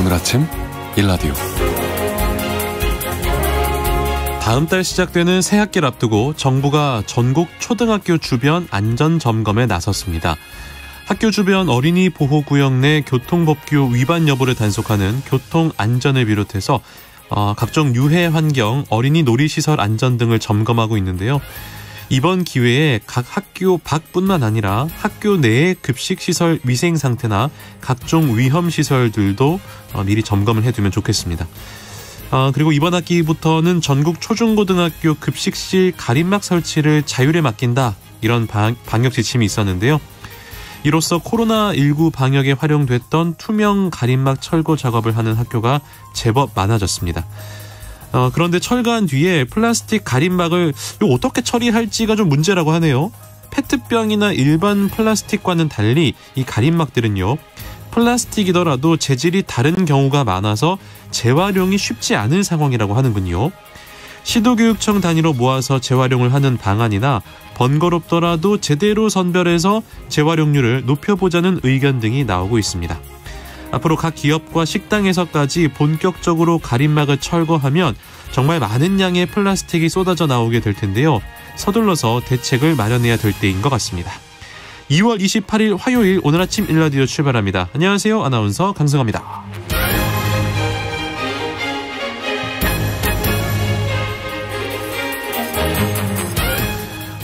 오늘 아침 일라디오. 다음 달 시작되는 새학기를 앞두고 정부가 전국 초등학교 주변 안전점검에 나섰습니다. 학교 주변 어린이 보호구역 내 교통법규 위반 여부를 단속하는 교통안전을 비롯해서 각종 유해 환경, 어린이 놀이시설 안전 등을 점검하고 있는데요. 이번 기회에 각 학교 밖뿐만 아니라 학교 내의 급식시설 위생 상태나 각종 위험시설들도 미리 점검을 해두면 좋겠습니다. 그리고 이번 학기부터는 전국 초중고등학교 급식실 가림막 설치를 자율에 맡긴다, 이런 방역 지침이 있었는데요. 이로써 코로나19 방역에 활용됐던 투명 가림막 철거 작업을 하는 학교가 제법 많아졌습니다. 그런데 철거한 뒤에 플라스틱 가림막을 어떻게 처리할지가 좀 문제라고 하네요. 페트병이나 일반 플라스틱과는 달리 이 가림막들은요, 플라스틱이더라도 재질이 다른 경우가 많아서 재활용이 쉽지 않은 상황이라고 하는군요. 시도교육청 단위로 모아서 재활용을 하는 방안이나 번거롭더라도 제대로 선별해서 재활용률을 높여보자는 의견 등이 나오고 있습니다. 앞으로 각 기업과 식당에서까지 본격적으로 가림막을 철거하면 정말 많은 양의 플라스틱이 쏟아져 나오게 될 텐데요. 서둘러서 대책을 마련해야 될 때인 것 같습니다. 2월 28일 화요일 오늘 아침 일라디오 출발합니다. 안녕하세요. 아나운서 강승호입니다.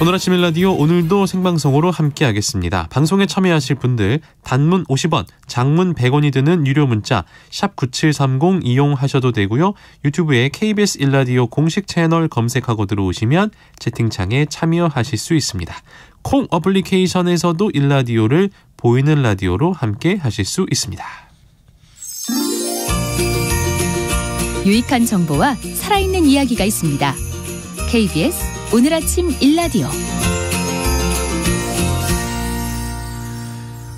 오늘 아침 일라디오, 오늘도 생방송으로 함께하겠습니다. 방송에 참여하실 분들 단문 50원, 장문 100원이 드는 유료 문자 샵 9730 이용하셔도 되고요. 유튜브에 KBS 일라디오 공식 채널 검색하고 들어오시면 채팅창에 참여하실 수 있습니다. 콩 어플리케이션에서도 일라디오를 보이는 라디오로 함께 하실 수 있습니다. 유익한 정보와 살아있는 이야기가 있습니다. KBS 오늘 아침 일라디오.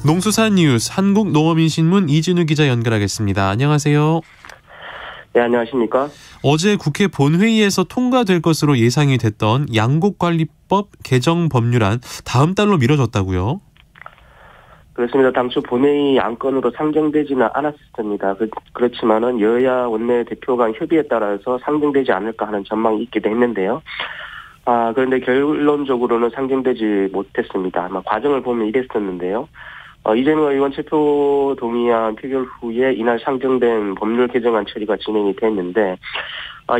농수산 뉴스 한국농어민신문 이진우 기자 연결하겠습니다. 안녕하세요. 네, 안녕하십니까. 어제 국회 본회의에서 통과될 것으로 예상이 됐던 양곡관리법 개정 법률안 다음 달로 미뤄졌다고요? 그렇습니다. 당초 본회의 안건으로 상정되지는 않았습니다. 그렇지만은 여야 원내대표 간 협의에 따라서 상정되지 않을까 하는 전망이 있기도 했는데요. 그런데 결론적으로는 상정되지 못했습니다. 과정을 보면 이랬었는데요. 이재명 의원 체포 동의안 표결 후에 이날 상정된 법률 개정안 처리가 진행이 됐는데,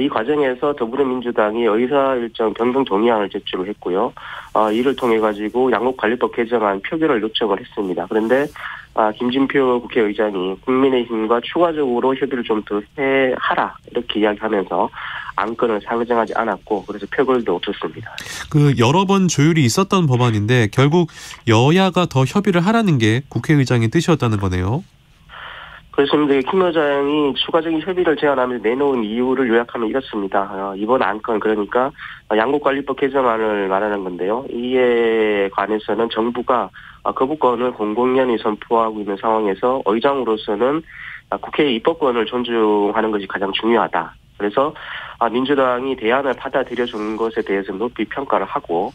이 과정에서 더불어민주당이 의사일정 변경 동의안을 제출을 했고요. 이를 통해 가지고 양곡관리법 개정안 표결을 요청을 했습니다. 그런데 김진표 국회의장이 국민의힘과 추가적으로 협의를 좀 더 하라, 이렇게 이야기하면서 안건을 상정하지 않았고, 그래서 표결도 없었습니다. 여러 번 조율이 있었던 법안인데 결국 여야가 더 협의를 하라는 게 국회의장의 뜻이었다는 거네요. 그렇습니다. 김 의장이 추가적인 협의를 제안하면서 내놓은 이유를 요약하면 이렇습니다. 이번 안건, 그러니까 양곡관리법 개정안을 말하는 건데요. 이에 관해서는 정부가 거부권을 공공연히 선포하고 있는 상황에서 의장으로서는 국회의 입법권을 존중하는 것이 가장 중요하다. 그래서 민주당이 대안을 받아들여주는 것에 대해서 높이 평가를 하고,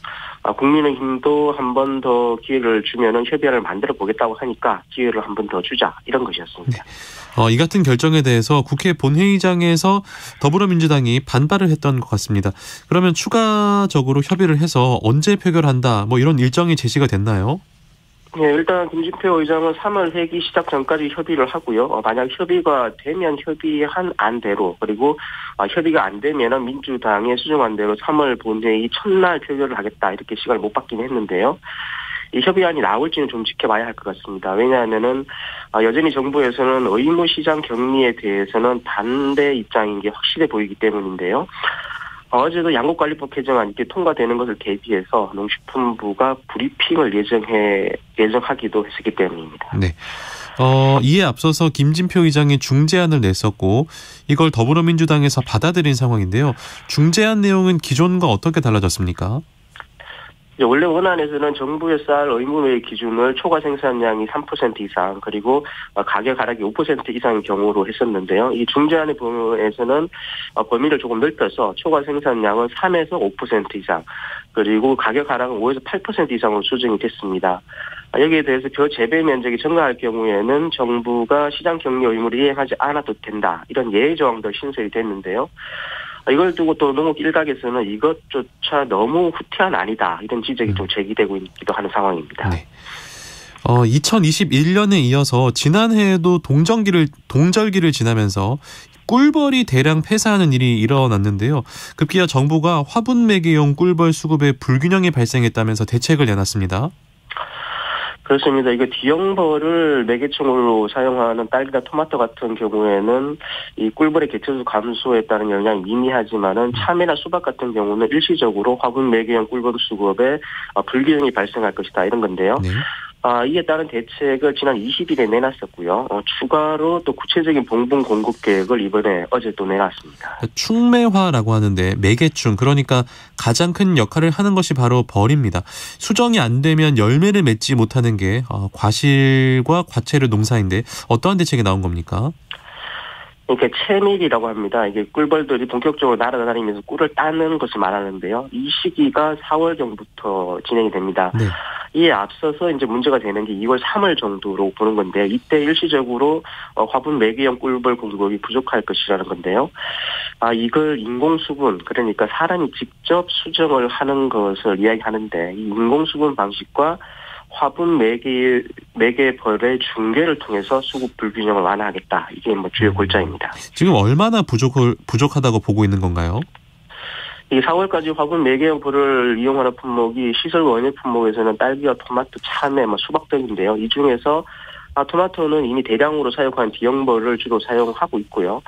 국민의힘도 한 번 더 기회를 주면은 협의안을 만들어 보겠다고 하니까 기회를 한 번 더 주자, 이런 것이었습니다. 네. 이 같은 결정에 대해서 국회 본회의장에서 더불어민주당이 반발을 했던 것 같습니다. 그러면 추가적으로 협의를 해서 언제 표결한다, 이런 일정이 제시가 됐나요? 네, 일단 김진표 의장은 3월 회기 시작 전까지 협의를 하고요. 만약 협의가 되면 협의한 안대로, 그리고 협의가 안 되면은 민주당의 수정안대로 3월 본회의 첫날 표결을 하겠다, 이렇게 시간을 못 받긴 했는데요. 이 협의안이 나올지는 좀 지켜봐야 할 것 같습니다. 왜냐하면은 여전히 정부에서는 의무시장 격리에 대해서는 반대 입장인 게 확실해 보이기 때문인데요. 어제도 양곡관리법 개정안이 통과되는 것을 대비해서 농식품부가 브리핑을 예정하기도 했기 때문입니다. 네. 이에 앞서서 김진표 의장이 중재안을 냈었고, 이걸 더불어민주당에서 받아들인 상황인데요. 중재안 내용은 기존과 어떻게 달라졌습니까? 원래 원안에서는 정부의 쌀 의무매입 기준을 초과 생산량이 3% 이상 그리고 가격 하락이 5% 이상의 경우로 했었는데요. 이 중재안의 범위에서는 범위를 조금 넓혀서 초과 생산량은 3에서 5% 이상 그리고 가격 하락은 5에서 8% 이상으로 수정이 됐습니다. 여기에 대해서 벼 재배 면적이 증가할 경우에는 정부가 시장 격리 의무를 이행하지 않아도 된다. 이런 예외 조항도 신설이 됐는데요. 이걸 두고 또 농업 일각에서는 이것조차 너무 후퇴한 아니다. 이런 지적이 좀 제기되고 있기도 하는 상황입니다. 네. 2021년에 이어서 지난해에도 동절기를 지나면서 꿀벌이 대량 폐사하는 일이 일어났는데요. 급기야 정부가 화분 매개용 꿀벌 수급에 불균형이 발생했다면서 대책을 내놨습니다. 그렇습니다. 이거 D형벌을 매개충으로 사용하는 딸기나 토마토 같은 경우에는 이 꿀벌의 개체수 감소에 따른 영향이 미미하지만은 참외나 수박 같은 경우는 일시적으로 화분 매개용 꿀벌 수급에 불균형이 발생할 것이다 이런 건데요. 네. 이에 따른 대책을 지난 20일에 내놨었고요. 추가로 또 구체적인 봉분 공급 계획을 이번에 어제 또 내놨습니다. 충매화라고 하는데 매개충 그러니까 가장 큰 역할을 하는 것이 바로 벌입니다. 수정이 안 되면 열매를 맺지 못하는 게 과실과 과채류 농사인데 어떠한 대책이 나온 겁니까? 이렇게 채밀이라고 합니다. 이게 꿀벌들이 본격적으로 날아다니면서 꿀을 따는 것을 말하는데요. 이 시기가 4월경부터 진행이 됩니다. 네. 이에 앞서서 이제 문제가 되는 게 2월 3월 정도로 보는 건데 이때 일시적으로 화분 매개용 꿀벌 공급이 부족할 것이라는 건데요. 이걸 인공수분 그러니까 사람이 직접 수정을 하는 것을 이야기하는데 이 인공수분 방식과 화분 매개벌의 중개를 통해서 수급 불균형을 완화하겠다. 이게 주요 골자입니다. 지금 얼마나 부족하다고 보고 있는 건가요? 이 4월까지 화분 매개용 벌을 이용하는 품목이 시설 원예 품목에서는 딸기와 토마토, 참외, 수박 등인데요. 이 중에서 토마토는 이미 대량으로 사용한 D형벌을 주로 사용하고 있고요.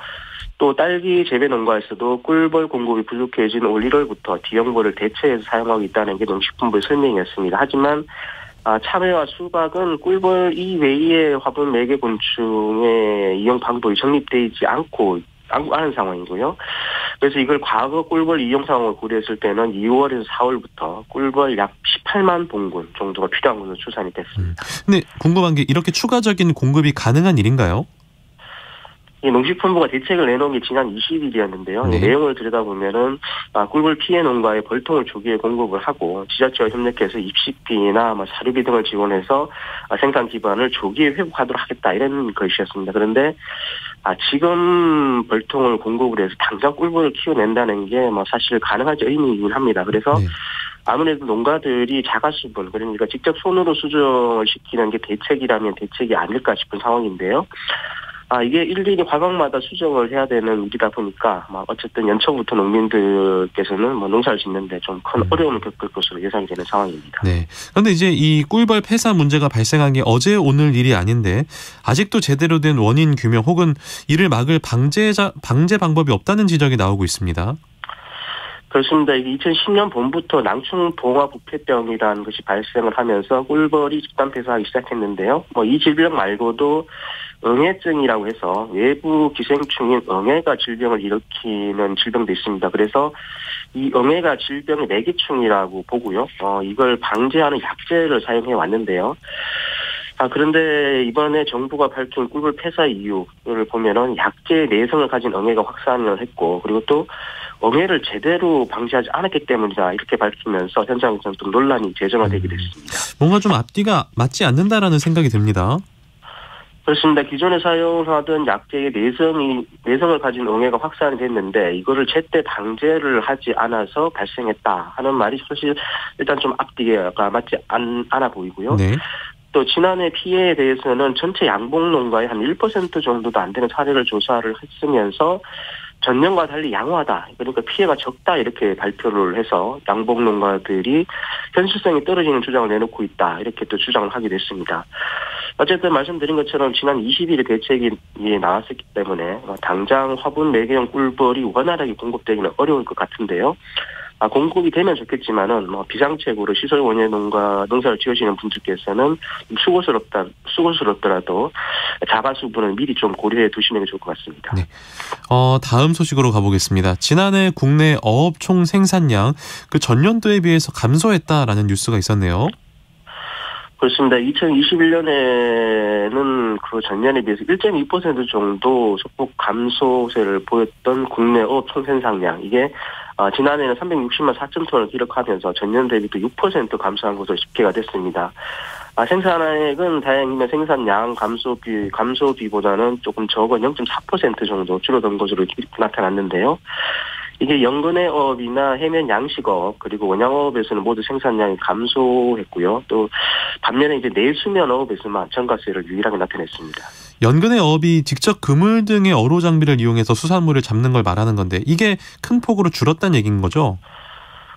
또 딸기 재배 농가에서도 꿀벌 공급이 부족해진 올 1월부터 D형벌을 대체해서 사용하고 있다는 게 농식품부의 설명이었습니다. 하지만 참외와 수박은 꿀벌 이외의 화분 매개 곤충의 이용 방법이 정립되지 않은 상황이고요. 그래서 이걸 과거 꿀벌 이용 상황을 고려했을 때는 2월에서 4월부터 꿀벌 약 18만 봉군 정도가 필요한 것으로 추산이 됐습니다. 근데 궁금한 게 이렇게 추가적인 공급이 가능한 일인가요? 농식품부가 대책을 내놓은 게 지난 20일이었는데요. 네. 내용을 들여다보면은 꿀벌 피해 농가에 벌통을 조기에 공급을 하고 지자체와 협력해서 입식비나 사료비 등을 지원해서 생산 기반을 조기에 회복하도록 하겠다 이런 것이었습니다. 그런데 지금 벌통을 공급을 해서 당장 꿀벌을 키워낸다는 게 사실 가능하지 의미이긴 합니다. 그래서 네. 아무래도 농가들이 자가수분 그러니까 직접 손으로 수정을 시키는 게 대책이라면 대책이 아닐까 싶은 상황인데요. 이게 일일이 화각마다 수정을 해야 되는 일이다 보니까 어쨌든 연초부터 농민들께서는 농사를 짓는데 좀 큰 어려움을 겪을 것으로 예상이 되는 상황입니다. 네. 그런데 이제 이 꿀벌 폐사 문제가 발생한 게 어제 오늘 일이 아닌데 아직도 제대로 된 원인 규명 혹은 이를 막을 방제 방법이 없다는 지적이 나오고 있습니다. 그렇습니다. 이게 2010년 봄부터 낭충봉화부패병이라는 것이 발생을 하면서 꿀벌이 집단 폐사하기 시작했는데요. 이 질병 말고도 응애증이라고 해서 외부 기생충인 응애가 질병을 일으키는 질병도 있습니다. 그래서 이 응애가 질병의 매개충이라고 보고요. 이걸 방제하는 약제를 사용해 왔는데요. 그런데 이번에 정부가 밝힌 꿀벌 폐사 이유를 보면은 약제의 내성을 가진 응애가 확산을 했고 그리고 또 응애를 제대로 방지하지 않았기 때문이다 이렇게 밝히면서 현장에서는 좀 논란이 재점화되게 됐습니다. 뭔가 좀 앞뒤가 맞지 않는다라는 생각이 듭니다. 그렇습니다. 기존에 사용하던 약제의 내성을 가진 응애가 확산이 됐는데 이거를 제때 방제를 하지 않아서 발생했다 하는 말이 사실 일단 좀 앞뒤가 맞지 않아 보이고요. 네. 또 지난해 피해에 대해서는 전체 양봉 농가의 한 1% 정도도 안 되는 사례를 조사를 했으면서 전년과 달리 양호하다. 그러니까 피해가 적다 이렇게 발표를 해서 양봉 농가들이 현실성이 떨어지는 주장을 내놓고 있다. 이렇게 또 주장을 하게 됐습니다. 어쨌든 말씀드린 것처럼 지난 20일에 대책이 나왔었기 때문에 당장 화분 매개용 꿀벌이 원활하게 공급되기는 어려울 것 같은데요. 공급이 되면 좋겠지만은 비상책으로 시설 원예 농사를 지으시는 분들께서는 수고스럽더라도 자가수분은 미리 좀 고려해 두시는 게 좋을 것 같습니다. 네. 다음 소식으로 가보겠습니다. 지난해 국내 어업 총 생산량 그 전년도에 비해서 감소했다라는 뉴스가 있었네요. 그렇습니다. 2021년에는 그 전년에 비해서 1.2% 정도 소폭 감소세를 보였던 국내 어업 총생산량, 이게 지난해에는 360만 4천 톤을 기록하면서 전년 대비 또 6% 감소한 것으로 집계가 됐습니다. 생산액은 다행히 생산량 감소비보다는 조금 적은 0.4% 정도 줄어든 것으로 나타났는데요. 이게 연근해 어업이나 해면 양식어업 그리고 원양어업에서는 모두 생산량이 감소했고요. 또 반면에 이제 내수면 어업에서만 증가세를 유일하게 나타냈습니다. 연근해 어업이 직접 그물 등의 어로 장비를 이용해서 수산물을 잡는 걸 말하는 건데 이게 큰 폭으로 줄었다는 얘기인 거죠?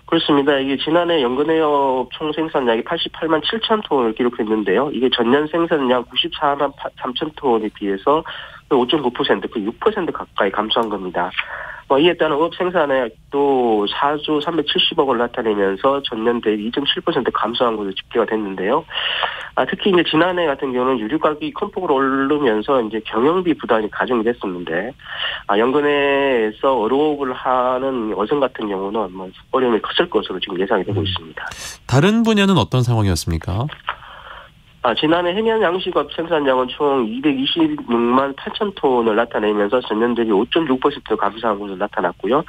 그렇습니다. 이게 지난해 연근해업 총 생산량이 88만 7천 톤을 기록했는데요. 이게 전년 생산량 94만 3천 톤에 비해서 5.9%, 6% 가까이 감소한 겁니다. 이에 따른 어업 생산액도 4조 370억을 나타내면서 전년 대비 2.7% 감소한 것으로 집계가 됐는데요. 특히 이제 지난해 같은 경우는 유류 가격이 큰 폭으로 오르면서 이제 경영비 부담이 가중이 됐었는데, 연근해에서 어로업을 하는 어선 같은 경우는 어려움이 컸을 것으로 지금 예상이 되고 있습니다. 다른 분야는 어떤 상황이었습니까? 지난해 해면 양식업 생산량은 총 226만 8천 톤을 나타내면서 전년 대비 5.6% 감소한 것으로 나타났고요.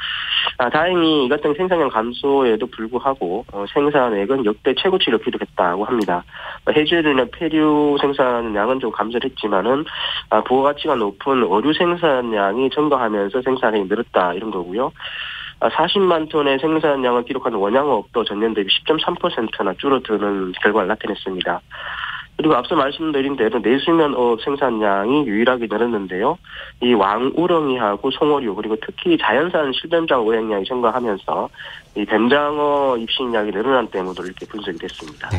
다행히 이 같은 생산량 감소에도 불구하고 생산액은 역대 최고치를 기록했다고 합니다. 해조류나 폐류 생산량은 좀 감소를 했지만은 부가가치가 높은 어류 생산량이 증가하면서 생산량이 늘었다 이런 거고요. 40만 톤의 생산량을 기록하는 원양어업도 전년 대비 10.3%나 줄어드는 결과를 나타냈습니다. 그리고 앞서 말씀드린 대로 내수면 어업 생산량이 유일하게 늘었는데요. 이 왕우렁이하고 송어류 그리고 특히 자연산 실뱀장 어획량이 증가하면서 이 뱀장어 입식량이 늘어난 때문에 이렇게 분석이 됐습니다. 네.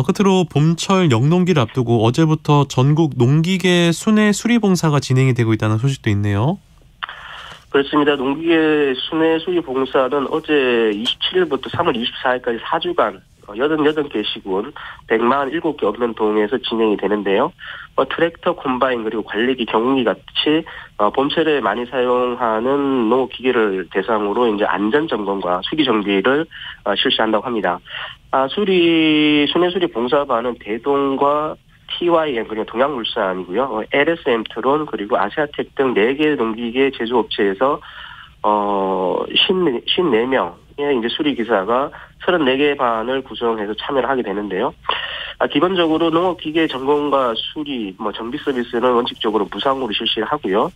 끝으로 봄철 영농기를 앞두고 어제부터 전국 농기계 순회 수리봉사가 진행이 되고 있다는 소식도 있네요. 그렇습니다. 농기계 순회 수리 봉사는 어제 27일부터 3월 24일까지 4주간 88개 시군 147개 업면동에서 진행이 되는데요. 트랙터, 콤바인 그리고 관리기, 경운기 같이 봄철에 많이 사용하는 농업기계를 대상으로 이제 안전 점검과 수리 정비를 실시한다고 합니다. 순회 수리 봉사반은 대동과 TYM 그리고 동양물산이고요. LSM 트론 그리고 아시아텍 등 4개 농기계 제조업체에서 54명의 이제 수리기사가 34개 반을 구성해서 참여를 하게 되는데요. 기본적으로 농업기계 점검과 수리, 정비 서비스는 원칙적으로 무상으로 실시를 하고요.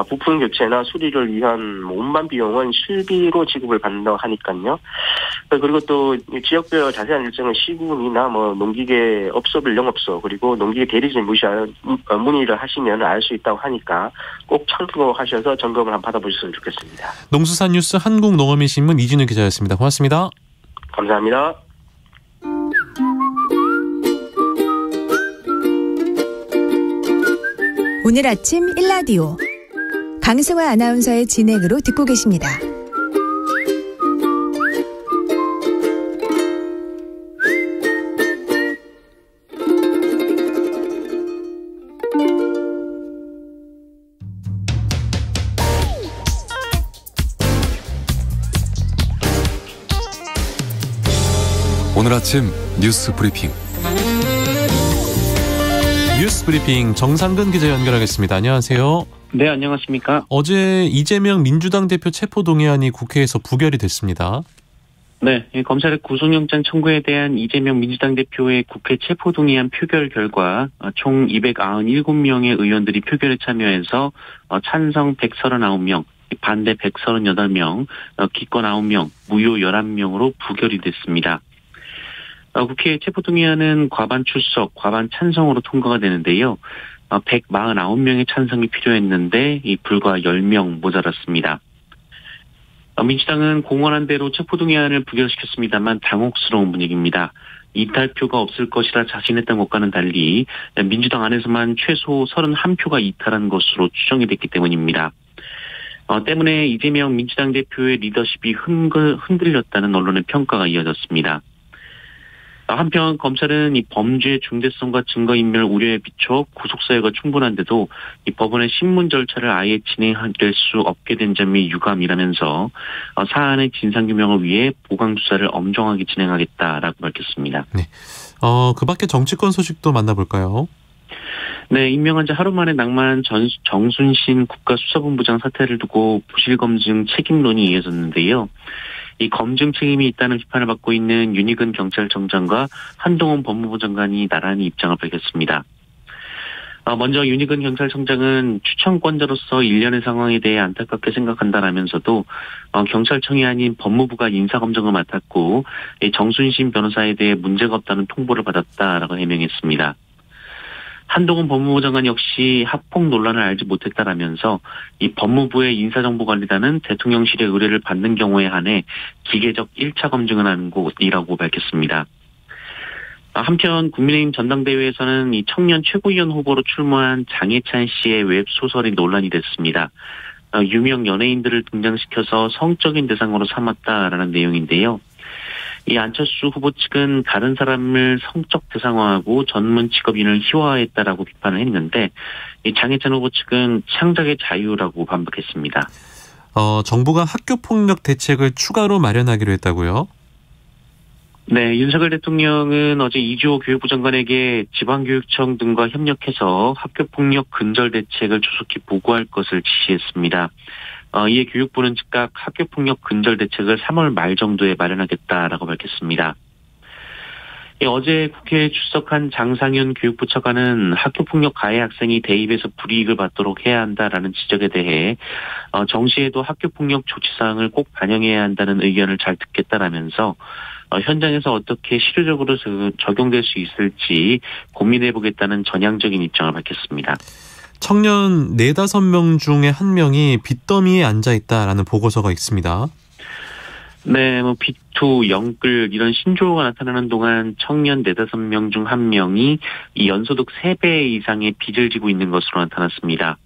부품 교체나 수리를 위한 운반 비용은 실비로 지급을 받는다고 하니까요. 그리고 또 지역별 자세한 일정은 시군이나 농기계 업소별 영업소 그리고 농기계 대리점 문의를 하시면 알 수 있다고 하니까 꼭 참고하셔서 점검을 한번 받아보셨으면 좋겠습니다. 농수산뉴스 한국농어민신문 이진우 기자였습니다. 고맙습니다. 감사합니다. 오늘 아침 1라디오 강승화 아나운서의 진행으로 듣고 계십니다. 오늘 아침 뉴스 브리핑. 뉴스 브리핑 정상근 기자 연결하겠습니다. 안녕하세요. 네, 안녕하십니까. 어제 이재명 민주당 대표 체포동의안이 국회에서 부결이 됐습니다. 네, 검찰의 구속영장 청구에 대한 이재명 민주당 대표의 국회 체포동의안 표결 결과 총 297명의 의원들이 표결에 참여해서 찬성 139명, 반대 138명, 기권 9명, 무효 11명으로 부결이 됐습니다. 국회 체포동의안은 과반 출석, 과반 찬성으로 통과가 되는데요. 149명의 찬성이 필요했는데 불과 10명 모자랐습니다. 민주당은 공언한 대로 체포동의안을 부결시켰습니다만 당혹스러운 분위기입니다. 이탈표가 없을 것이라 자신했던 것과는 달리 민주당 안에서만 최소 31표가 이탈한 것으로 추정이 됐기 때문입니다. 때문에 이재명 민주당 대표의 리더십이 흔들렸다는 언론의 평가가 이어졌습니다. 한편 검찰은 이 범죄의 중대성과 증거인멸 우려에 비춰 구속사유가 충분한데도 이 법원의 신문 절차를 아예 진행될 수 없게 된 점이 유감이라면서 사안의 진상규명을 위해 보강 수사를 엄정하게 진행하겠다라고 밝혔습니다. 네. 그 밖에 정치권 소식도 만나볼까요? 네, 임명한 지 하루 만에 낙마한 정순신 국가수사본부장 사태를 두고 부실검증 책임론이 이어졌는데요. 이 검증 책임이 있다는 비판을 받고 있는 윤희근 경찰청장과 한동훈 법무부 장관이 나란히 입장을 밝혔습니다. 먼저 윤희근 경찰청장은 추천권자로서 일련의 상황에 대해 안타깝게 생각한다라면서도 경찰청이 아닌 법무부가 인사검증을 맡았고 정순신 변호사에 대해 문제가 없다는 통보를 받았다라고 해명했습니다. 한동훈 법무부 장관 역시 학폭 논란을 알지 못했다라면서 이 법무부의 인사정보관리단은 대통령실의 의뢰를 받는 경우에 한해 기계적 1차 검증을 하는 곳이라고 밝혔습니다. 한편 국민의힘 전당대회에서는 이 청년 최고위원 후보로 출마한 장해찬 씨의 웹소설이 논란이 됐습니다. 유명 연예인들을 등장시켜서 성적인 대상으로 삼았다라는 내용인데요. 이 안철수 후보 측은 다른 사람을 성적 대상화하고 전문 직업인을 희화화했다라고 비판을 했는데 이 장해찬 후보 측은 창작의 자유라고 반박했습니다. 정부가 학교폭력 대책을 추가로 마련하기로 했다고요? 네, 윤석열 대통령은 어제 이주호 교육부 장관에게 지방교육청 등과 협력해서 학교폭력 근절 대책을 조속히 보고할 것을 지시했습니다. 이에 교육부는 즉각 학교폭력 근절 대책을 3월 말 정도에 마련하겠다라고 밝혔습니다. 어제 국회에 출석한 장상윤 교육부 차관은 학교폭력 가해 학생이 대입에서 불이익을 받도록 해야 한다라는 지적에 대해 정시에도 학교폭력 조치사항을 꼭 반영해야 한다는 의견을 잘 듣겠다라면서 현장에서 어떻게 실효적으로 적용될 수 있을지 고민해보겠다는 전향적인 입장을 밝혔습니다. 청년 4-5명 중에 1명이 빚더미에 앉아있다라는 보고서가 있습니다. 네, 비투, 영끌 이런 신조어가 나타나는 동안 청년 4-5명 중 1명이 이 연소득 3배 이상의 빚을 지고 있는 것으로 나타났습니다.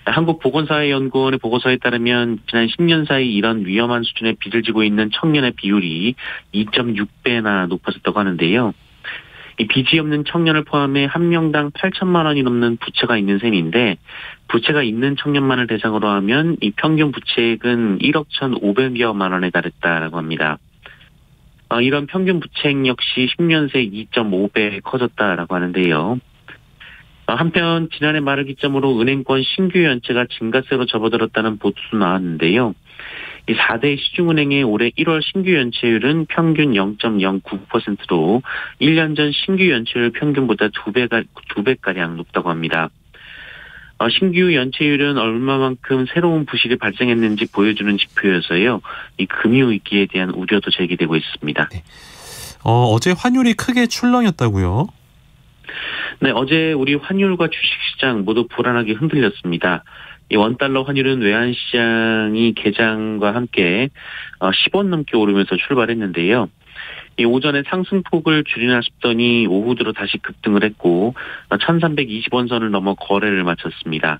한국보건사회연구원의 보고서에 따르면 지난 10년 사이 이런 위험한 수준의 빚을 지고 있는 청년의 비율이 2.6배나 높아졌다고 하는데요. 이 빚이 없는 청년을 포함해 한 명당 8천만 원이 넘는 부채가 있는 셈인데 부채가 있는 청년만을 대상으로 하면 이 평균 부채액은 1억 1,500여만 원에 달했다라고 합니다. 이런 평균 부채액 역시 10년 새 2.5배 커졌다라고 하는데요. 한편 지난해 말을 기점으로 은행권 신규 연체가 증가세로 접어들었다는 보도도 나왔는데요. 이 4대 시중은행의 올해 1월 신규 연체율은 평균 0.09%로 1년 전 신규 연체율 평균보다 2배가량 높다고 합니다. 신규 연체율은 얼마만큼 새로운 부실이 발생했는지 보여주는 지표여서요. 이 금융위기에 대한 우려도 제기되고 있습니다. 네. 어제 환율이 크게 출렁였다고요? 네, 어제 우리 환율과 주식시장 모두 불안하게 흔들렸습니다. 이 원달러 환율은 외환시장이 개장과 함께 10원 넘게 오르면서 출발했는데요. 이 오전에 상승폭을 줄이나 싶더니 오후 들어 다시 급등을 했고 1320원 선을 넘어 거래를 마쳤습니다.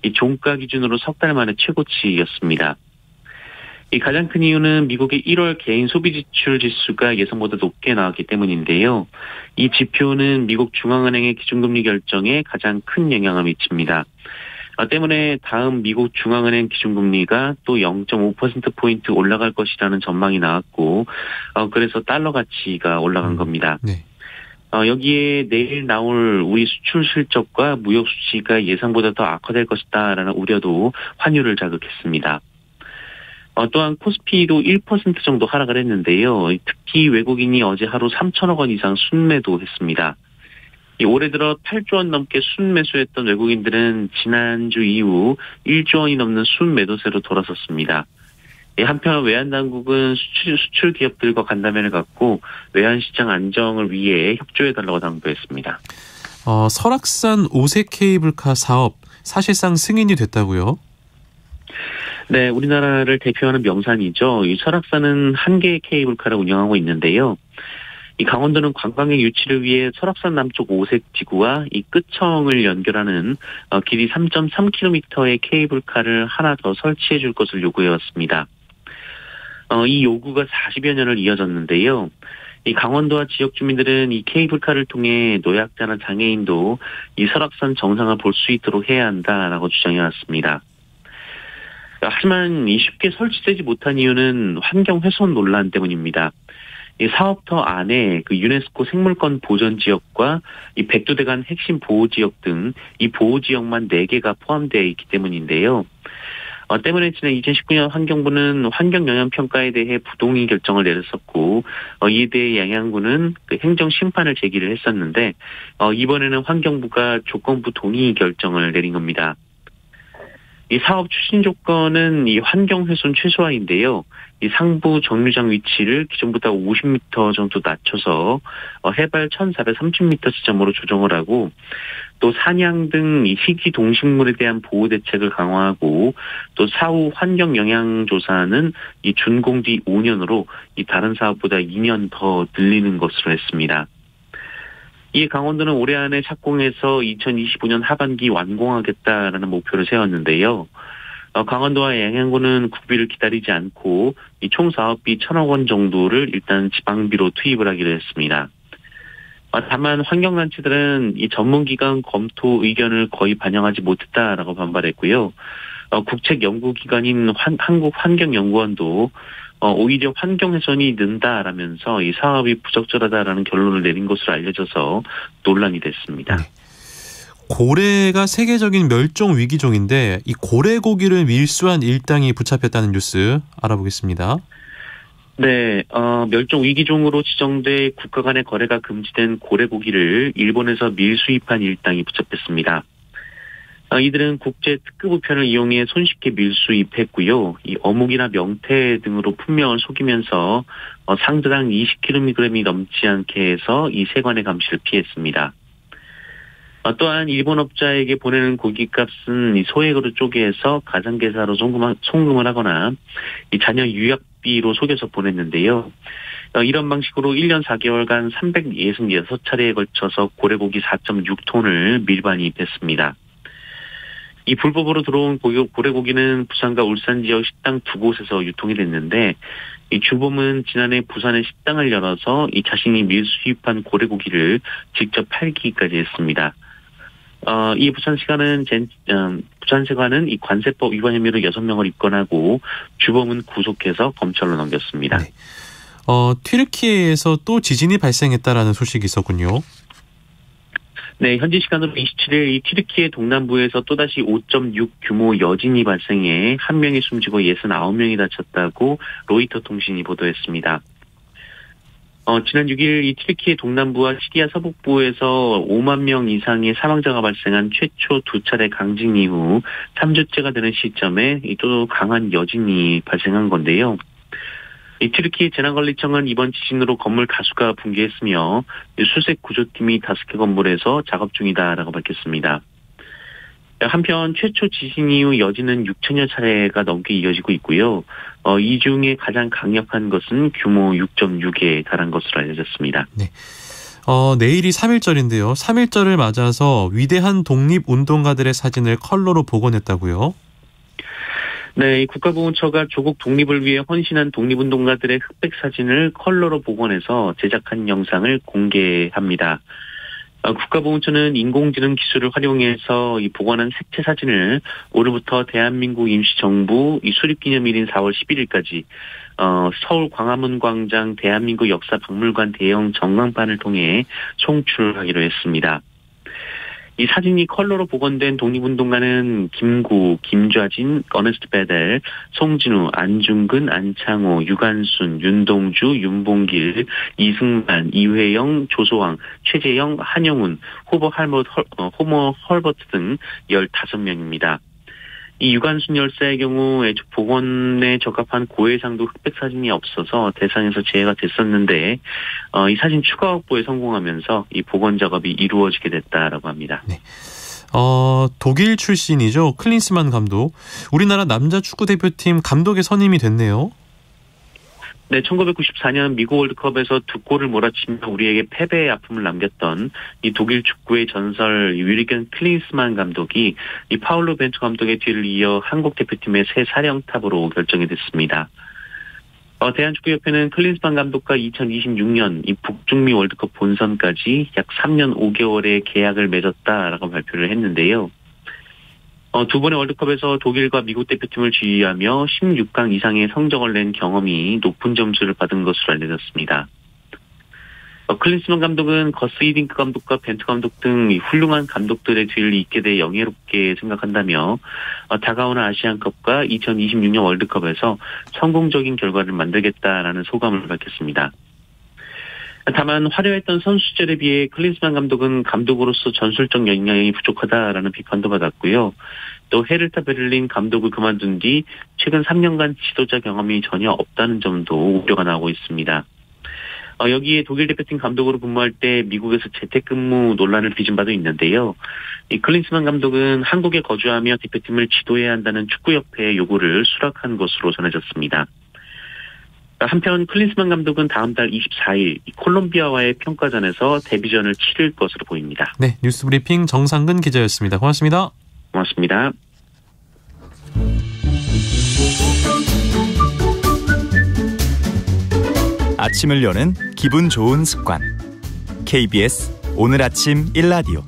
이 종가 기준으로 석 달 만에 최고치였습니다. 이 가장 큰 이유는 미국의 1월 개인 소비지출 지수가 예상보다 높게 나왔기 때문인데요. 이 지표는 미국 중앙은행의 기준금리 결정에 가장 큰 영향을 미칩니다. 때문에 다음 미국 중앙은행 기준금리가 또 0.5%포인트 올라갈 것이라는 전망이 나왔고 그래서 달러 가치가 올라간 겁니다. 네. 여기에 내일 나올 우리 수출 실적과 무역 수지가 예상보다 더 악화될 것이다라는 우려도 환율을 자극했습니다. 또한 코스피도 1% 정도 하락을 했는데요. 특히 외국인이 어제 하루 3천억 원 이상 순매도했습니다. 올해 들어 8조 원 넘게 순매수했던 외국인들은 지난주 이후 1조 원이 넘는 순매도세로 돌아섰습니다. 한편 외환당국은 수출 기업들과 간담회를 갖고 외환시장 안정을 위해 협조해달라고 당부했습니다. 설악산 오색 케이블카 사업 사실상 승인이 됐다고요? 네, 우리나라를 대표하는 명산이죠. 이 설악산은 한 개의 케이블카를 운영하고 있는데요. 이 강원도는 관광객 유치를 위해 설악산 남쪽 오색지구와 이 끝청을 연결하는 길이 3.3km의 케이블카를 하나 더 설치해 줄 것을 요구해왔습니다. 이 요구가 40여 년을 이어졌는데요. 이 강원도와 지역 주민들은 이 케이블카를 통해 노약자나 장애인도 이 설악산 정상을 볼 수 있도록 해야 한다라고 주장해왔습니다. 하지만 이 쉽게 설치되지 못한 이유는 환경 훼손 논란 때문입니다. 이 사업터 안에 그 유네스코 생물권 보전 지역과 이 백두대간 핵심 보호 지역 등 이 보호 지역만 4개가 포함되어 있기 때문인데요. 때문에 지난 2019년 환경부는 환경 영향 평가에 대해 부동의 결정을 내렸었고, 이에 대해 양양구는 그 행정 심판을 제기를 했었는데, 이번에는 환경부가 조건부 동의 결정을 내린 겁니다. 이 사업 추진 조건은 이 환경 훼손 최소화인데요. 이 상부 정류장 위치를 기존보다 50m 정도 낮춰서 해발 1,430m 지점으로 조정을 하고, 또 사냥 등 이 희귀 동식물에 대한 보호 대책을 강화하고, 또 사후 환경 영향 조사는 이 준공 뒤 5년으로 이 다른 사업보다 2년 더 늘리는 것으로 했습니다. 이에 강원도는 올해 안에 착공해서 2025년 하반기 완공하겠다라는 목표를 세웠는데요. 강원도와 양양구는 국비를 기다리지 않고 이 총 사업비 1,000억 원 정도를 일단 지방비로 투입을 하기로 했습니다. 다만 환경단체들은 이 전문기관 검토 의견을 거의 반영하지 못했다라고 반발했고요. 국책연구기관인 한국환경연구원도 오히려 환경 훼손이 는다라면서 이 사업이 부적절하다라는 결론을 내린 것으로 알려져서 논란이 됐습니다. 네. 고래가 세계적인 멸종 위기종인데 이 고래고기를 밀수한 일당이 붙잡혔다는 뉴스 알아보겠습니다. 네, 멸종 위기종으로 지정돼 국가 간의 거래가 금지된 고래고기를 일본에서 밀수입한 일당이 붙잡혔습니다. 이들은 국제 특급 우편을 이용해 손쉽게 밀수입했고요. 이 어묵이나 명태 등으로 품명을 속이면서 상자당 20kg이 넘지 않게 해서 이 세관의 감시를 피했습니다. 또한 일본 업자에게 보내는 고기값은 이 소액으로 쪼개서 가상계사로 송금을 하거나 이 자녀 유학비로 속여서 보냈는데요. 이런 방식으로 1년 4개월간 366차례에 걸쳐서 고래고기 4.6톤을 밀반입했습니다. 이 불법으로 들어온 고래고기는 부산과 울산 지역 식당 2곳에서 유통이 됐는데, 이 주범은 지난해 부산에 식당을 열어서 이 자신이 밀수입한 고래고기를 직접 팔기까지 했습니다. 이 부산세관은 이 관세법 위반 혐의로 6명을 입건하고 주범은 구속해서 검찰로 넘겼습니다. 네. 튀르키예에서 또 지진이 발생했다라는 소식이 있었군요. 네, 현지 시간으로 27일 이 튀르키예 동남부에서 또다시 5.6 규모 여진이 발생해 1명이 숨지고 69명이 다쳤다고 로이터 통신이 보도했습니다. 지난 6일 이 튀르키예 동남부와 시리아 서북부에서 5만 명 이상의 사망자가 발생한 최초 2차례 강진 이후 3주째가 되는 시점에 또 강한 여진이 발생한 건데요. 이 튀르키예 재난관리청은 이번 지진으로 건물 다수가 붕괴했으며 수색 구조팀이 5개 건물에서 작업 중이다라고 밝혔습니다. 한편 최초 지진 이후 여진은 6천여 차례가 넘게 이어지고 있고요. 이 중에 가장 강력한 것은 규모 6.6에 달한 것으로 알려졌습니다. 네. 내일이 3.1절인데요. 3.1절을 맞아서 위대한 독립운동가들의 사진을 컬러로 복원했다고요? 네, 국가보훈처가 조국 독립을 위해 헌신한 독립운동가들의 흑백 사진을 컬러로 복원해서 제작한 영상을 공개합니다. 국가보훈처는 인공지능 기술을 활용해서 이 복원한 색채 사진을 오늘부터 대한민국 임시정부 이 수립기념일인 4월 11일까지 서울 광화문 광장 대한민국 역사박물관 대형 전광판을 통해 송출하기로 했습니다. 이 사진이 컬러로 복원된 독립운동가는 김구, 김좌진, 어네스트 베델, 송진우, 안중근, 안창호, 유관순, 윤동주, 윤봉길, 이승만, 이회영, 조소왕, 최재영, 한영훈, 호머 헐버트 등 15명입니다. 이 유관순 열사의 경우 복원에 적합한 고해상도 흑백 사진이 없어서 대상에서 제외가 됐었는데 이 사진 추가 확보에 성공하면서 이 복원 작업이 이루어지게 됐다라고 합니다. 네. 독일 출신이죠. 클린스만 감독. 우리나라 남자 축구대표팀 감독에 선임이 됐네요. 네, 1994년 미국 월드컵에서 2골을 몰아치며 우리에게 패배의 아픔을 남겼던 이 독일 축구의 전설 유리겐 클린스만 감독이 이 파울로 벤투 감독의 뒤를 이어 한국 대표팀의 새 사령탑으로 결정이 됐습니다. 대한축구협회는 클린스만 감독과 2026년 이 북중미 월드컵 본선까지 약 3년 5개월의 계약을 맺었다라고 발표를 했는데요. 두 번의 월드컵에서 독일과 미국 대표팀을 지휘하며 16강 이상의 성적을 낸 경험이 높은 점수를 받은 것으로 알려졌습니다. 클린스만 감독은 거스 히딩크 감독과 벤투 감독 등 훌륭한 감독들의 뒤를 잇게 돼 영예롭게 생각한다며 다가오는 아시안컵과 2026년 월드컵에서 성공적인 결과를 만들겠다라는 소감을 밝혔습니다. 다만 화려했던 선수 시절에 비해 클린스만 감독은 감독으로서 전술적 역량이 부족하다라는 비판도 받았고요. 또 헤르타 베를린 감독을 그만둔 뒤 최근 3년간 지도자 경험이 전혀 없다는 점도 우려가 나오고 있습니다. 여기에 독일 대표팀 감독으로 근무할 때 미국에서 재택근무 논란을 빚은 바도 있는데요. 이 클린스만 감독은 한국에 거주하며 대표팀을 지도해야 한다는 축구협회의 요구를 수락한 것으로 전해졌습니다. 한편 클린스만 감독은 다음 달 24일 콜롬비아와의 평가전에서 데뷔전을 치를 것으로 보입니다. 네, 뉴스브리핑 정상근 기자였습니다. 고맙습니다. 고맙습니다. 아침을 여는 기분 좋은 습관. KBS 오늘 아침 1라디오.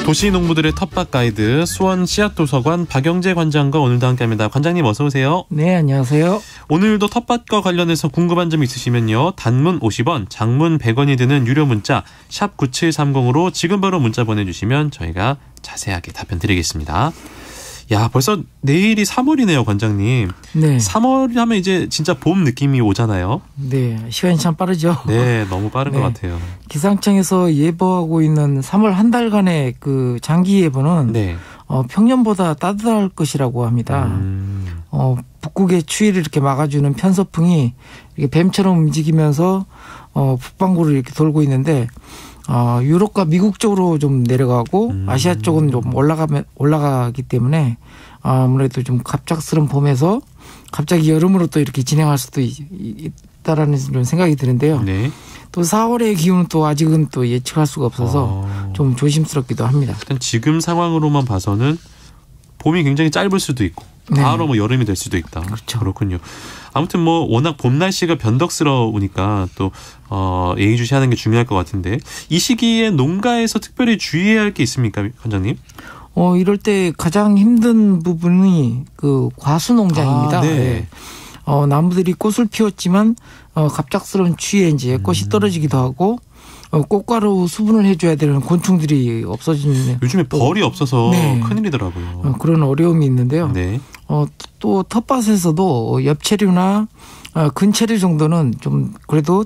도시농부들의 텃밭 가이드 수원 씨앗도서관 박영재 관장과 오늘도 함께합니다. 관장님 어서 오세요. 네, 안녕하세요. 오늘도 텃밭과 관련해서 궁금한 점 있으시면요. 단문 50원, 장문 100원이 드는 유료 문자 샵 9730으로 지금 바로 문자 보내주시면 저희가 자세하게 답변 드리겠습니다. 야, 벌써 내일이 3월이네요, 관장님. 네. 3월 하면 이제 진짜 봄 느낌이 오잖아요. 네, 시간이 참 빠르죠. 네, 너무 빠른 것 같아요. 기상청에서 예보하고 있는 3월 한 달간의 그 장기 예보는 네. 평년보다 따뜻할 것이라고 합니다. 북극의 추위를 이렇게 막아주는 편서풍이 이렇게 뱀처럼 움직이면서 북반구를 이렇게 돌고 있는데 유럽과 미국 쪽으로 좀 내려가고 아시아 쪽은 좀 올라가기 때문에 아무래도 좀 갑작스러운 봄에서 갑자기 여름으로 또 이렇게 진행할 수도 있다라는 좀 생각이 드는데요. 네. 또 4월의 기온은 또 아직은 또 예측할 수가 없어서 좀 조심스럽기도 합니다. 일단 지금 상황으로만 봐서는 봄이 굉장히 짧을 수도 있고 바로 뭐 여름이 될 수도 있다. 그렇죠. 그렇군요. 아무튼 뭐 워낙 봄 날씨가 변덕스러우니까 또 예의주시하는 게 중요할 것 같은데 이 시기에 농가에서 특별히 주의해야 할 게 있습니까, 관장님? 이럴 때 가장 힘든 부분이 그 과수 농장입니다. 네. 나무들이 꽃을 피웠지만 갑작스러운 추위에 이제 꽃이 떨어지기도 하고 꽃가루 수분을 해줘야 되는 곤충들이 없어지는. 요즘에 벌이 없어서 네. 큰일이더라고요. 그런 어려움이 있는데요. 네. 또 텃밭에서도 엽채류나 근채류 정도는 좀 그래도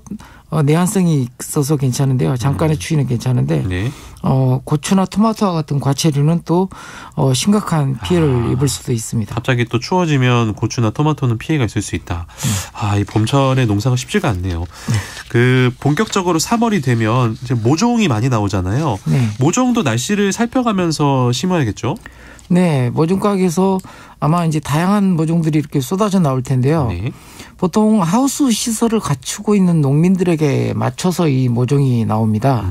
내한성이 있어서 괜찮은데요. 잠깐의 추위는 괜찮은데 네. 고추나 토마토와 같은 과채류는 또 심각한 피해를 입을 수도 있습니다. 갑자기 또 추워지면 고추나 토마토는 피해가 있을 수 있다. 이 봄철에 농사가 쉽지가 않네요. 그 본격적으로 3월이 되면 이제 모종이 많이 나오잖아요. 네. 모종도 날씨를 살펴가면서 심어야겠죠? 네, 모종 가게에서 아마 이제 다양한 모종들이 이렇게 쏟아져 나올 텐데요. 네. 보통 하우스 시설을 갖추고 있는 농민들에게 맞춰서 이 모종이 나옵니다.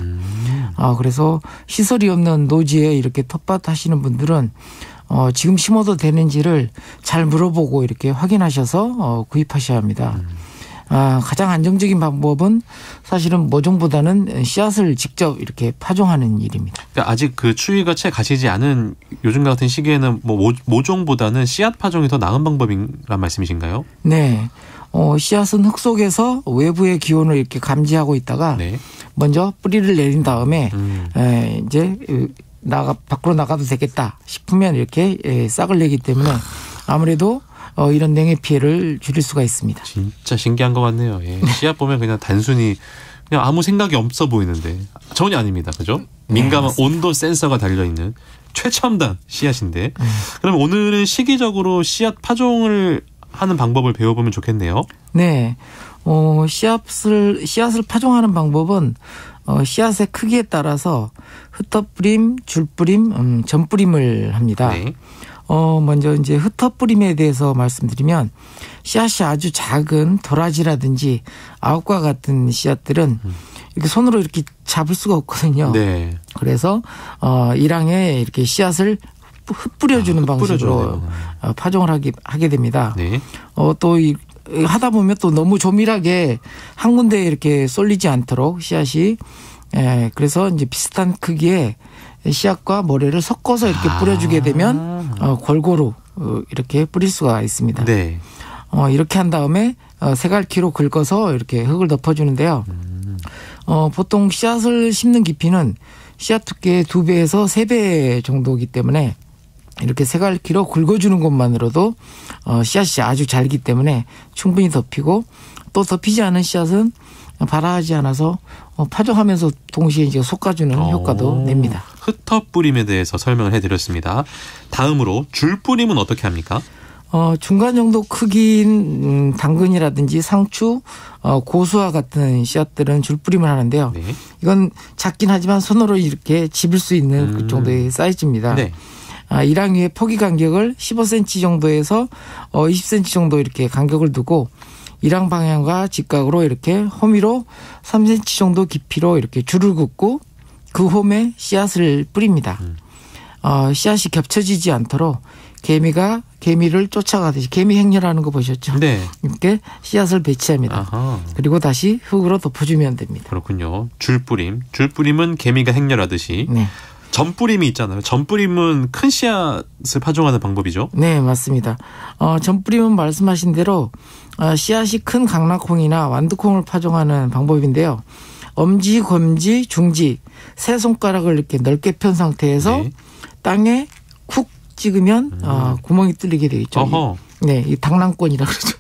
그래서 시설이 없는 노지에 이렇게 텃밭 하시는 분들은 지금 심어도 되는지를 잘 물어보고 이렇게 확인하셔서 구입하셔야 합니다. 가장 안정적인 방법은 사실은 모종보다는 씨앗을 직접 이렇게 파종하는 일입니다. 그러니까 아직 그 추위가 채 가시지 않은 요즘 같은 시기에는 뭐 모종보다는 씨앗 파종이 더 나은 방법이란 말씀이신가요? 네. 씨앗은 흙 속에서 외부의 기온을 이렇게 감지하고 있다가 네. 먼저 뿌리를 내린 다음에 이제 밖으로 나가도 되겠다 싶으면 이렇게 싹을 내기 때문에 아무래도 이런 냉해 피해를 줄일 수가 있습니다. 진짜 신기한 것 같네요. 예. 씨앗 보면 그냥 단순히 그냥 아무 생각이 없어 보이는데 전혀 아닙니다. 그죠? 민감한 온도 센서가 달려있는 최첨단 씨앗인데 그럼 오늘은 시기적으로 씨앗 파종을 하는 방법을 배워보면 좋겠네요. 네. 씨앗을 파종하는 방법은 씨앗의 크기에 따라서 흩어뿌림, 줄뿌림, 전뿌림을 합니다. 네. 먼저 이제 흩어뿌림에 대해서 말씀드리면 씨앗이 아주 작은 도라지라든지 아욱과 같은 씨앗들은 이렇게 손으로 이렇게 잡을 수가 없거든요. 네. 그래서 일항에 이렇게 씨앗을 흩뿌려주는 방식으로 파종을 하게 됩니다. 네. 또 하다 보면 또 너무 조밀하게 한 군데에 이렇게 쏠리지 않도록 씨앗이 그래서 이제 비슷한 크기의 씨앗과 모래를 섞어서 이렇게 뿌려주게 되면 골고루 이렇게 뿌릴 수가 있습니다. 네. 이렇게 한 다음에 세갈키로 긁어서 이렇게 흙을 덮어주는데요. 보통 씨앗을 심는 깊이는 씨앗 두께의 2배에서 3배 정도이기 때문에 이렇게 세갈키로 긁어주는 것만으로도 씨앗이 아주 잘기 때문에 충분히 덮이고 또 덮이지 않은 씨앗은 발아하지 않아서 파종하면서 동시에 이제 솎아주는 효과도 냅니다. 흩어뿌림에 대해서 설명을 해드렸습니다. 다음으로 줄뿌림은 어떻게 합니까? 중간 정도 크기인 당근이라든지 상추, 고수와 같은 씨앗들은 줄뿌림을 하는데요. 네. 이건 작긴 하지만 손으로 이렇게 집을 수 있는 그 정도의 사이즈입니다. 네. 일항 위에 포기 간격을 15cm 정도에서 20cm 정도 이렇게 간격을 두고 일항 방향과 직각으로 이렇게 호미로 3cm 정도 깊이로 이렇게 줄을 긋고 그 홈에 씨앗을 뿌립니다. 씨앗이 겹쳐지지 않도록 개미를 쫓아가듯이 개미 행렬하는 거 보셨죠? 네. 이렇게 씨앗을 배치합니다. 아하. 그리고 다시 흙으로 덮어주면 됩니다. 그렇군요. 줄뿌림은 개미가 행렬하듯이. 네. 전뿌림이 있잖아요. 전뿌림은 큰 씨앗을 파종하는 방법이죠. 네, 맞습니다. 전뿌림은 말씀하신 대로 씨앗이 큰 강낭콩이나 완두콩을 파종하는 방법인데요. 엄지, 검지, 중지 세 손가락을 이렇게 넓게 편 상태에서 네. 땅에 쿡 찍으면 구멍이 뚫리게 되겠죠. 어허. 네, 이 당랑권이라고 그러죠.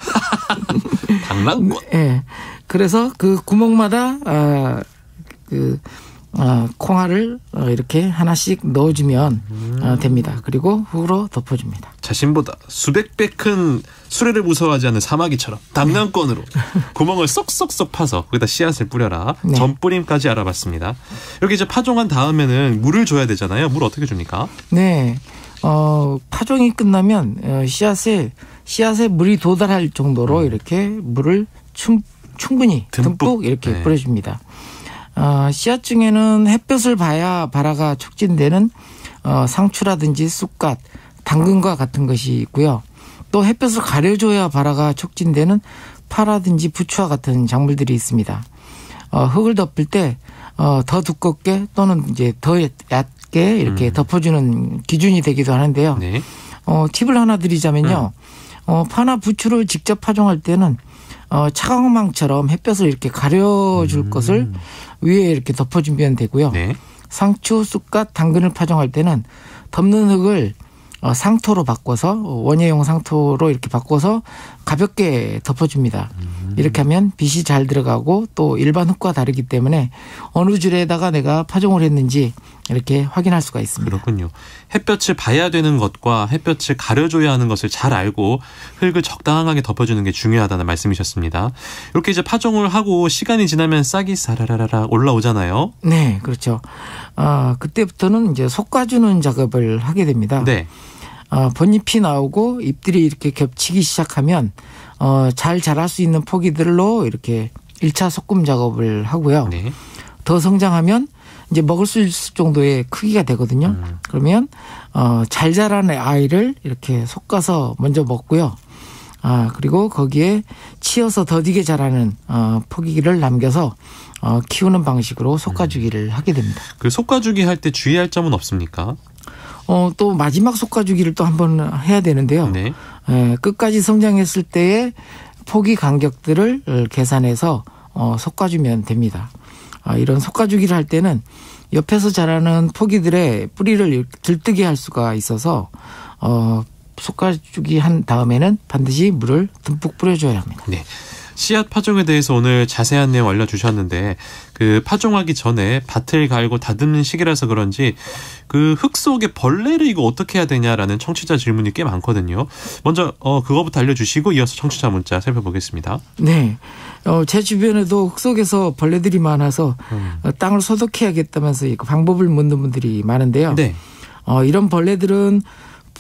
당랑권. 네, 그래서 그 구멍마다 콩알을 이렇게 하나씩 넣어주면 됩니다. 그리고 흙으로 덮어줍니다. 자신보다 수백 배 큰 수레를 무서워하지 않는 사마귀처럼 당랑권으로 구멍을 쏙쏙쏙 파서 거기다 씨앗을 뿌려라. 네. 전뿌림까지 알아봤습니다. 이렇게 이제 파종한 다음에는 물을 줘야 되잖아요. 물 어떻게 줍니까? 네, 파종이 끝나면 씨앗에 물이 도달할 정도로 이렇게 물을 충분히 듬뿍 이렇게 네. 뿌려줍니다. 씨앗 중에는 햇볕을 봐야 발화가 촉진되는 상추라든지 쑥갓, 당근과 같은 것이 있고요. 또 햇볕을 가려줘야 발화가 촉진되는 파라든지 부추와 같은 작물들이 있습니다. 흙을 덮을 때 더 두껍게 또는 이제 더 얕게 이렇게 덮어주는 기준이 되기도 하는데요. 네. 팁을 하나 드리자면요. 파나 부추를 직접 파종할 때는 차광망처럼 햇볕을 이렇게 가려줄 것을 위에 이렇게 덮어주면 되고요. 네. 상추, 쑥갓, 당근을 파종할 때는 덮는 흙을 상토로 바꿔서 원예용 상토로 이렇게 바꿔서 가볍게 덮어줍니다. 이렇게 하면 빛이 잘 들어가고 또 일반 흙과 다르기 때문에 어느 줄에다가 내가 파종을 했는지 이렇게 확인할 수가 있습니다. 그렇군요. 햇볕을 봐야 되는 것과 햇볕을 가려줘야 하는 것을 잘 알고 흙을 적당하게 덮어주는 게 중요하다는 말씀이셨습니다. 이렇게 이제 파종을 하고 시간이 지나면 싹이 사라라라 올라오잖아요. 네, 그렇죠. 그때부터는 이제 솎아주는 작업을 하게 됩니다. 네. 본잎이 나오고 잎들이 이렇게 겹치기 시작하면 잘 자랄 수 있는 포기들로 이렇게 1차 솎음 작업을 하고요. 네. 더 성장하면 이제 먹을 수 있을 정도의 크기가 되거든요. 그러면 잘 자란 아이를 이렇게 솎아서 먼저 먹고요. 그리고 거기에 치어서 더디게 자라는 포기를 남겨서 키우는 방식으로 솎아주기를 하게 됩니다. 그 솎아주기 할 때 주의할 점은 없습니까? 또 마지막 솎아주기를 또 한번 해야 되는데요. 네. 끝까지 성장했을 때의 포기 간격들을 계산해서 솎아주면 됩니다. 이런 솎아주기를 할 때는 옆에서 자라는 포기들의 뿌리를 들뜨게 할 수가 있어서 솎아주기 한 다음에는 반드시 물을 듬뿍 뿌려줘야 합니다. 네. 씨앗 파종에 대해서 오늘 자세한 내용 알려주셨는데 그 파종하기 전에 밭을 갈고 다듬는 시기라서 그런지 그 흙 속에 벌레를 이거 어떻게 해야 되냐라는 청취자 질문이 꽤 많거든요. 먼저 그거부터 알려주시고 이어서 청취자 문자 살펴보겠습니다. 네. 제 주변에도 흙 속에서 벌레들이 많아서 땅을 소독해야겠다면서 그 방법을 묻는 분들이 많은데요. 네. 이런 벌레들은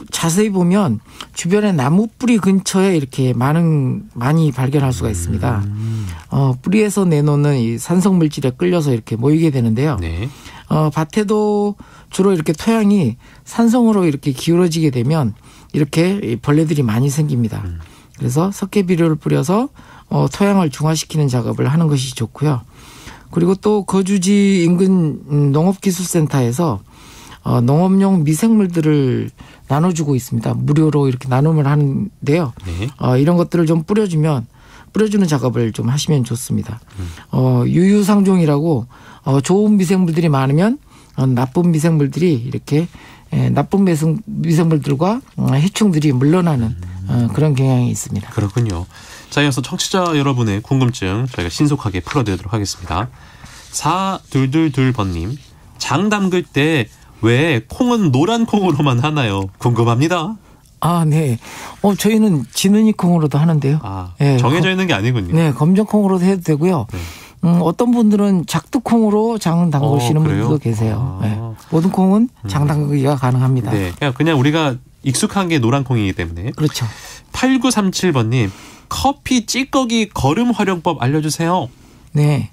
자세히 보면 주변의 나무 뿌리 근처에 이렇게 많이 발견할 수가 있습니다. 뿌리에서 내놓는 이 산성 물질에 끌려서 이렇게 모이게 되는데요. 네. 밭에도 주로 이렇게 토양이 산성으로 이렇게 기울어지게 되면 이렇게 벌레들이 많이 생깁니다. 그래서 석회비료를 뿌려서 토양을 중화시키는 작업을 하는 것이 좋고요. 그리고 또 거주지 인근 농업기술센터에서 농업용 미생물들을 나눠주고 있습니다. 무료로 이렇게 나눔을 하는데요. 네. 이런 것들을 좀 뿌려주는 작업을 좀 하시면 좋습니다. 유유상종이라고 좋은 미생물들이 많으면 나쁜 미생물들이 이렇게 나쁜 미생물들과 해충들이 물러나는 그런 경향이 있습니다. 그렇군요. 자, 이어서 청취자 여러분의 궁금증 저희가 신속하게 풀어드리도록 하겠습니다. 4222번님, 장 담글 때 왜 콩은 노란 콩으로만 하나요? 궁금합니다. 아, 네. 저희는 지느니 콩으로도 하는데요. 네, 정해져 있는 게 아니군요. 네, 검정 콩으로도 해도 되고요. 네. 어떤 분들은 작두콩으로 장 담그시는 분들도 계세요. 네. 모든 콩은 장 담그기가 가능합니다. 네, 그냥 우리가 익숙한 게 노란 콩이기 때문에. 그렇죠. 8937번님, 커피 찌꺼기 거름 활용법 알려주세요. 네.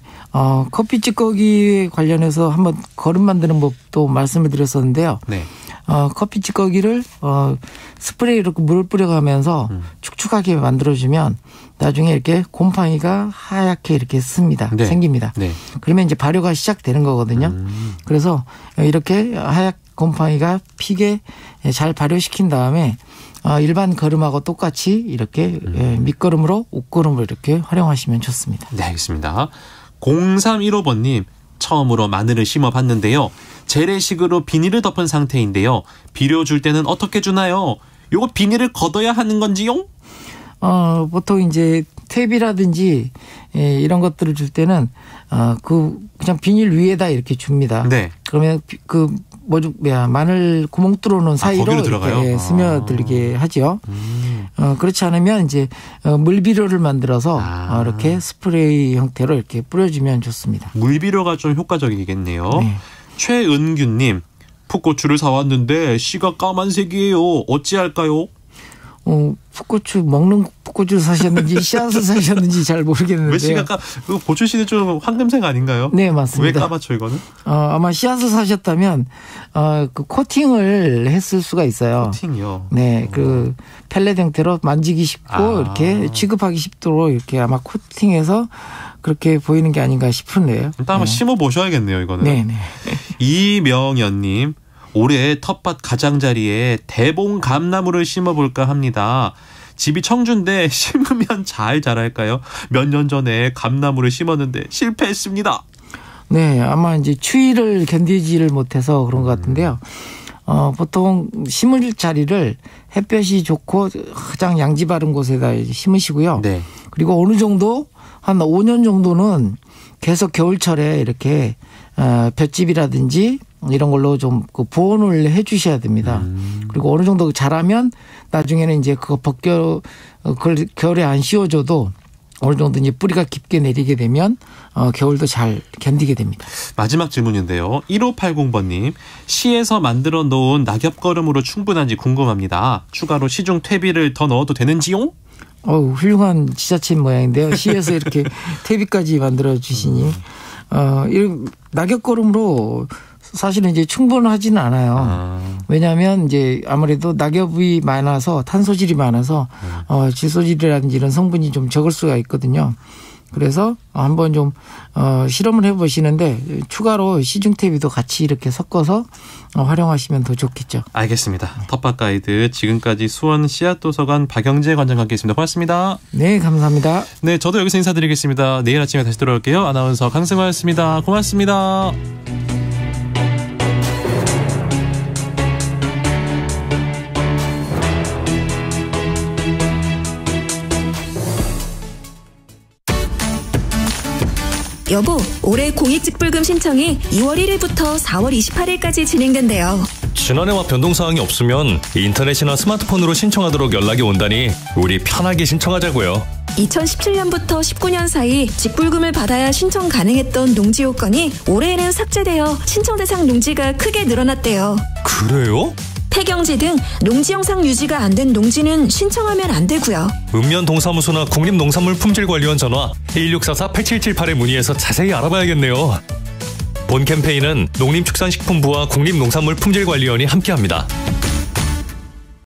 커피 찌꺼기 관련해서 한번 거름 만드는 법도 말씀을 드렸었는데요. 네. 커피 찌꺼기를 스프레이로 물을 뿌려가면서 축축하게 만들어주면 나중에 이렇게 곰팡이가 하얗게 이렇게 씁니다. 네. 생깁니다. 네. 그러면 이제 발효가 시작되는 거거든요. 그래서 이렇게 하얗 곰팡이가 피게 잘 발효시킨 다음에 일반 거름하고 똑같이 이렇게 밑거름으로 옷거름으로 이렇게 활용하시면 좋습니다. 네, 알겠습니다. 0315번님, 처음으로 마늘을 심어봤는데요. 재래식으로 비닐을 덮은 상태인데요. 비료 줄 때는 어떻게 주나요? 요거 비닐을 걷어야 하는 건지요? 보통 이제 탭이라든지 이런 것들을 줄 때는 그냥 비닐 위에다 이렇게 줍니다. 네. 그러면 마늘 구멍 뚫어놓은 사이로 이렇게 스며들게 하죠. 그렇지 않으면 이제 물비료를 만들어서 이렇게 스프레이 형태로 이렇게 뿌려주면 좋습니다. 물비료가 좀 효과적이겠네요. 네. 최은규님, 풋고추를 사왔는데 씨가 까만색이에요. 어찌할까요? 풋고추 먹는 풋고추를 사셨는지 씨앗을 사셨는지 잘 모르겠는데요. 왜 씨가 고추씨는 좀 황금색 아닌가요? 네, 맞습니다. 왜 까맣죠 이거는? 아마 씨앗을 사셨다면 그 코팅을 했을 수가 있어요. 코팅이요? 네, 그 펠렛 형태로 만지기 쉽고 이렇게 취급하기 쉽도록 이렇게 아마 코팅해서 그렇게 보이는 게 아닌가 싶은데요. 일단 한번 심어 보셔야겠네요, 이거는. 네. 이명연님, 올해 텃밭 가장자리에 대봉 감나무를 심어볼까 합니다. 집이 청주인데 심으면 잘 자랄까요? 몇 년 전에 감나무를 심었는데 실패했습니다. 네, 아마 이제 추위를 견디지를 못해서 그런 것 같은데요. 보통 심을 자리를 햇볕이 좋고 가장 양지 바른 곳에다 심으시고요. 네. 그리고 어느 정도 한 5년 정도는 계속 겨울철에 이렇게 볏짚이라든지 이런 걸로 좀 보온을 해 주셔야 됩니다. 그리고 어느 정도 자라면 나중에는 이제 그걸 겨울에 안 씌워줘도 어느 정도 이제 뿌리가 깊게 내리게 되면 겨울도 잘 견디게 됩니다. 마지막 질문인데요. 1580번님, 시에서 만들어 놓은 낙엽거름으로 충분한지 궁금합니다. 추가로 시중 퇴비를 더 넣어도 되는지요? 훌륭한 지자체인 모양인데요. 시에서 이렇게 퇴비까지 만들어 주시니 이런 낙엽거름으로 사실은 이제 충분하지는 않아요. 왜냐하면 이제 아무래도 낙엽이 많아서 탄소질이 많아서 질소질이라든지 이런 성분이 좀 적을 수가 있거든요. 그래서 한번 좀 실험을 해보시는데 추가로 시중 퇴비도 같이 이렇게 섞어서 활용하시면 더 좋겠죠. 알겠습니다. 텃밭 가이드 지금까지 수원 씨앗도서관 박영재 관장과 함께했습니다. 고맙습니다. 네, 감사합니다. 네, 저도 여기서 인사드리겠습니다. 내일 아침에 다시 돌아올게요. 아나운서 강승화였습니다. 고맙습니다. 여보, 올해 공익직불금 신청이 2월 1일부터 4월 28일까지 진행된대요. 지난해와 변동사항이 없으면 인터넷이나 스마트폰으로 신청하도록 연락이 온다니 우리 편하게 신청하자고요. 2017년부터 19년 사이 직불금을 받아야 신청 가능했던 농지 요건이 올해에는 삭제되어 신청 대상 농지가 크게 늘어났대요. 그래요? 폐경지 등 농지 영상 유지가 안 된 농지는 신청하면 안 되고요. 읍면동사무소나 국립농산물품질관리원 전화 1644-8778에 문의해서 자세히 알아봐야겠네요. 본 캠페인은 농림축산식품부와 국립농산물품질관리원이 함께합니다.